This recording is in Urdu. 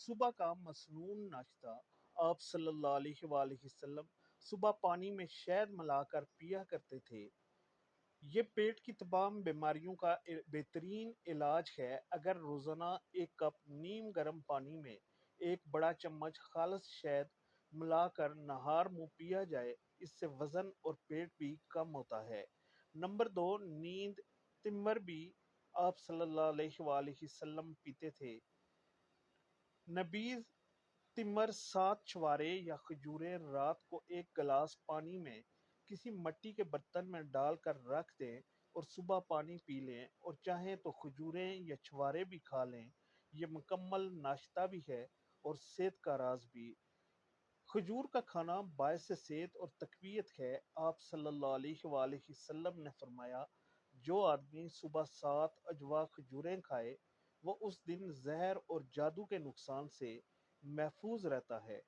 صبح کا مسنون ناشتہ۔ آپ صلی اللہ علیہ وآلہ وسلم صبح پانی میں شہد ملا کر پیا کرتے تھے۔ یہ پیٹ کی تمام بیماریوں کا بہترین علاج ہے۔ اگر روزانہ ایک کپ نیم گرم پانی میں ایک بڑا چمچ خالص شہد ملا کر نہار منہ پیا جائے، اس سے وزن اور پیٹ بھی کم ہوتا ہے۔ نمبر 2، نیند۔ تمر بھی آپ صلی اللہ علیہ وآلہ وسلم پیتے تھے۔ نبیذ تمر 7 چھوارے یا کھجوریں رات کو ایک گلاس پانی میں کسی مٹی کے برتن میں ڈال کر رکھ دیں اور صبح پانی پی لیں، اور چاہیں تو کھجوریں یا چھوارے بھی کھا لیں۔ یہ مکمل ناشتہ بھی ہے اور صحت کا راز بھی۔ کھجور کا کھانا باعث صحت اور تقویت ہے۔ آپ صلی اللہ علیہ وآلہ وسلم نے فرمایا، جو آدمی صبح 7 اجوا کھجوریں کھائے وہ اس دن زہر اور جادو کے نقصان سے محفوظ رہتا ہے۔